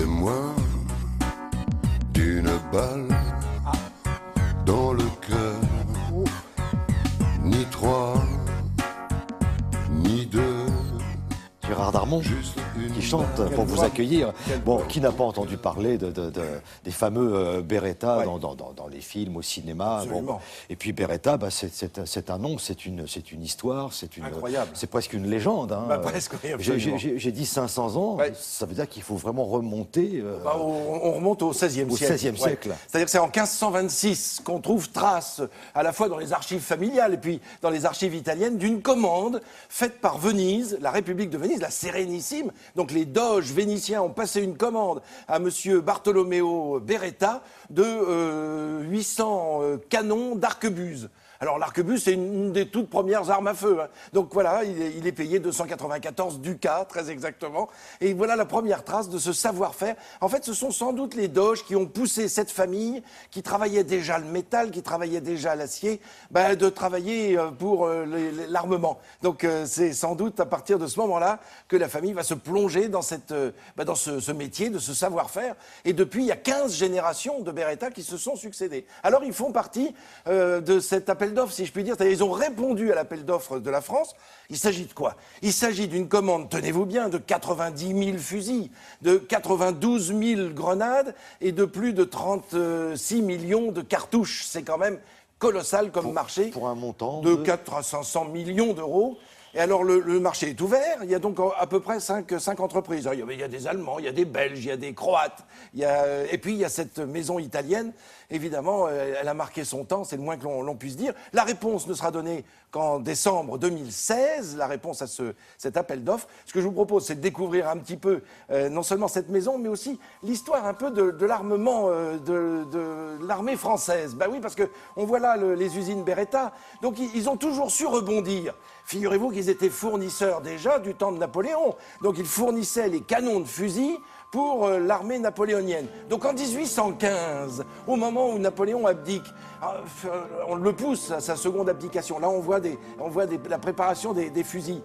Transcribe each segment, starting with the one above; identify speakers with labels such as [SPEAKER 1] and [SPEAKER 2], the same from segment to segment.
[SPEAKER 1] C'est moins d'une balle dans le cœur, ni trois, ni deux.
[SPEAKER 2] Gérard Darmon qui chante pour vous accueillir. Bon, qui n'a pas entendu parler des fameux Beretta
[SPEAKER 3] Ouais.
[SPEAKER 2] dans les films, au cinéma.
[SPEAKER 3] Absolument.
[SPEAKER 2] Bon. Et puis Beretta, bah, c'est un nom, c'est une histoire,
[SPEAKER 3] Incroyable.
[SPEAKER 2] c'est presque une légende. Hein.
[SPEAKER 3] Bah, presque, oui, absolument.
[SPEAKER 2] J'ai dit 500 ans,
[SPEAKER 3] Ouais.
[SPEAKER 2] ça veut dire qu'il faut vraiment remonter.
[SPEAKER 3] Bah, on remonte au XVIe
[SPEAKER 2] Au
[SPEAKER 3] siècle.
[SPEAKER 2] XVIe siècle.
[SPEAKER 3] C'est-à-dire que c'est en 1526 qu'on trouve trace, à la fois dans les archives familiales et puis dans les archives italiennes, d'une commande faite par Venise, la République de Venise, la Sérénissime. Donc les doges vénitiens ont passé une commande à monsieur Bartolomeo Beretta de 800 canons d'arquebuse. Alors l'arquebuse, c'est une des toutes premières armes à feu. Hein. Donc voilà, il est payé 294 ducats, très exactement. Et voilà la première trace de ce savoir-faire. En fait, ce sont sans doute les doges qui ont poussé cette famille, qui travaillait déjà le métal, qui travaillait déjà l'acier, de travailler pour l'armement. Donc c'est sans doute à partir de ce moment-là que la famille va se plonger dans, dans ce métier, de ce savoir-faire. Et depuis, il y a 15 générations de Beretta qui se sont succédées. Alors ils font partie de cet appel d'offres, si je puis dire. C'est-à-dire, ils ont répondu à l'appel d'offres de la France. Il s'agit de quoi? Il s'agit d'une commande, tenez-vous bien, de 90 000 fusils, de 92 000 grenades et de plus de 36 millions de cartouches. C'est quand même colossal comme marché.
[SPEAKER 2] Pour un montant
[SPEAKER 3] de 400 à 500 millions d'euros. Et alors, le marché est ouvert. Il y a donc à peu près 5 entreprises. Alors, il y a des Allemands, il y a des Belges, il y a des Croates. Et puis, il y a cette maison italienne. Évidemment, elle a marqué son temps, c'est le moins que l'on puisse dire. La réponse ne sera donnée qu'en décembre 2016, la réponse à cet appel d'offres. Ce que je vous propose, c'est de découvrir un petit peu, non seulement cette maison, mais aussi l'histoire un peu de l'armement de l'armée française. Ben oui, parce qu'on voit là les usines Beretta. Donc, ils ont toujours su rebondir. Figurez-vous qu'ils étaient fournisseurs déjà du temps de Napoléon. Donc, ils fournissaient les canons de fusil pour l'armée napoléonienne. Donc en 1815, au moment où Napoléon abdique, on le pousse à sa seconde abdication. Là, on voit la préparation des fusils.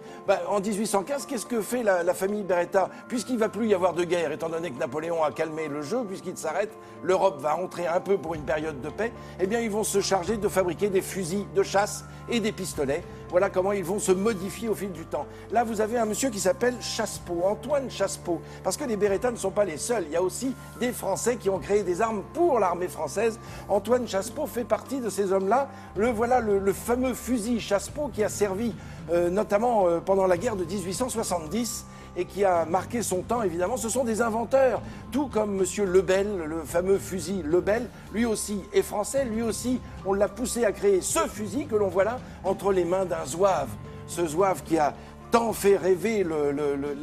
[SPEAKER 3] En 1815, qu'est-ce que fait la famille Beretta? Puisqu'il ne va plus y avoir de guerre, étant donné que Napoléon a calmé le jeu, puisqu'il s'arrête, l'Europe va entrer un peu pour une période de paix, eh bien, ils vont se charger de fabriquer des fusils de chasse et des pistolets. Voilà comment ils vont se modifier au fil du temps. Là, vous avez un monsieur qui s'appelle Chassepeau, Antoine Chassepeau, parce que les Beretta ne sont pas les seuls. Il y a aussi des Français qui ont créé des armes pour l'armée française. Antoine Chassepeau fait partie de ces hommes-là. Voilà le fameux fusil Chassepeau qui a servi notamment pendant la guerre de 1870 et qui a marqué son temps, évidemment. Ce sont des inventeurs, tout comme monsieur Lebel, le fameux fusil Lebel. Lui aussi est français, lui aussi, on l'a poussé à créer ce fusil que l'on voit là entre les mains d'un zouave. Ce zouave qui a tant fait rêver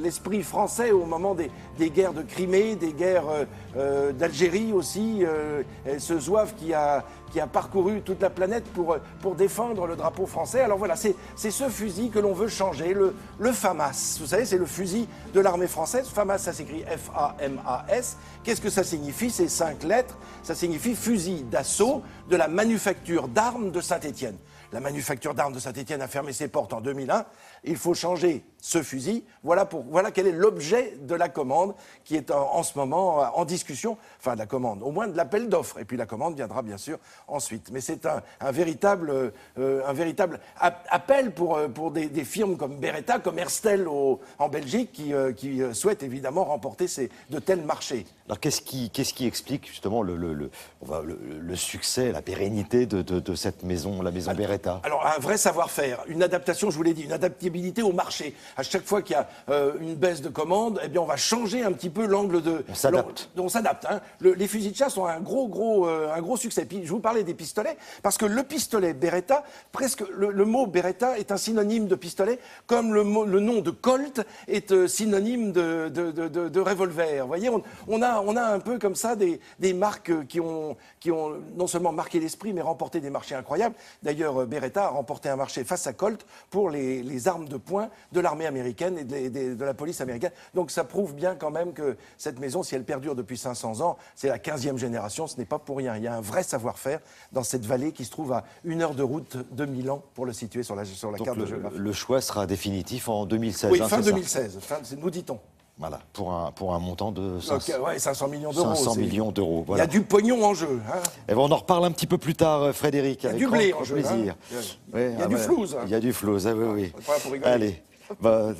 [SPEAKER 3] l'esprit français au moment des guerres de Crimée, des guerres d'Algérie aussi. Ce zouave qui a parcouru toute la planète pour défendre le drapeau français. Alors voilà, c'est ce fusil que l'on veut changer, le FAMAS. Vous savez, c'est le fusil de l'armée française. FAMAS, ça s'écrit F-A-M-A-S. Qu'est-ce que ça signifie? C'est 5 lettres. Ça signifie fusil d'assaut de la manufacture d'armes de Saint-Étienne. La manufacture d'armes de Saint-Étienne a fermé ses portes en 2001. Il faut changer ce fusil. Voilà quel est l'objet de la commande qui est en ce moment en discussion. Enfin, de la commande, au moins de l'appel d'offres. Et puis la commande viendra bien sûr ensuite. Mais c'est un véritable appel pour des firmes comme Beretta, comme Herstel en Belgique, qui souhaitent évidemment remporter de tels marchés.
[SPEAKER 2] Alors qu'est-ce qui explique justement le succès, la pérennité de cette maison, la maison Beretta?
[SPEAKER 3] Alors un vrai savoir-faire, une adaptation, je vous l'ai dit, une adaptabilité au marché. À chaque fois qu'il y a une baisse de commande, eh bien on va changer un petit peu l'angle de...
[SPEAKER 2] On s'adapte.
[SPEAKER 3] On s'adapte. Hein. Les fusils de chasse ont un gros succès. Puis je vous parlais des pistolets, parce que le pistolet Beretta, presque le mot Beretta est un synonyme de pistolet, comme le nom de Colt est synonyme de revolver. Vous voyez, on a un peu comme ça des marques qui ont non seulement marqué l'esprit, mais remporté des marchés incroyables. D'ailleurs, Beretta a remporté un marché face à Colt pour les armes de poing de l'armée américaine et de la police américaine. Donc ça prouve bien quand même que cette maison, si elle perdure depuis 500 ans, c'est la 15e génération, ce n'est pas pour rien. Il y a un vrai savoir-faire dans cette vallée qui se trouve à 1 heure de route de Milan, pour le situer sur la carte de géographie.
[SPEAKER 2] Le choix sera définitif en 2016.
[SPEAKER 3] Oui,
[SPEAKER 2] hein,
[SPEAKER 3] fin
[SPEAKER 2] c'est ça
[SPEAKER 3] 2016, nous dit-on.
[SPEAKER 2] Voilà, pour un montant de
[SPEAKER 3] 500 millions d'euros.
[SPEAKER 2] 500 millions d'euros.
[SPEAKER 3] Il
[SPEAKER 2] Voilà.
[SPEAKER 3] y a du pognon en jeu. Hein.
[SPEAKER 2] Et bon, on en reparle un petit peu plus tard, Frédéric.
[SPEAKER 3] Il y a du blé en jeu.
[SPEAKER 2] Plaisir.
[SPEAKER 3] Hein.
[SPEAKER 2] Ouais,
[SPEAKER 3] Il y a du flouze.
[SPEAKER 2] Il y a du flouze, oui.
[SPEAKER 3] Pas pour rigoler.
[SPEAKER 2] Allez. Bah,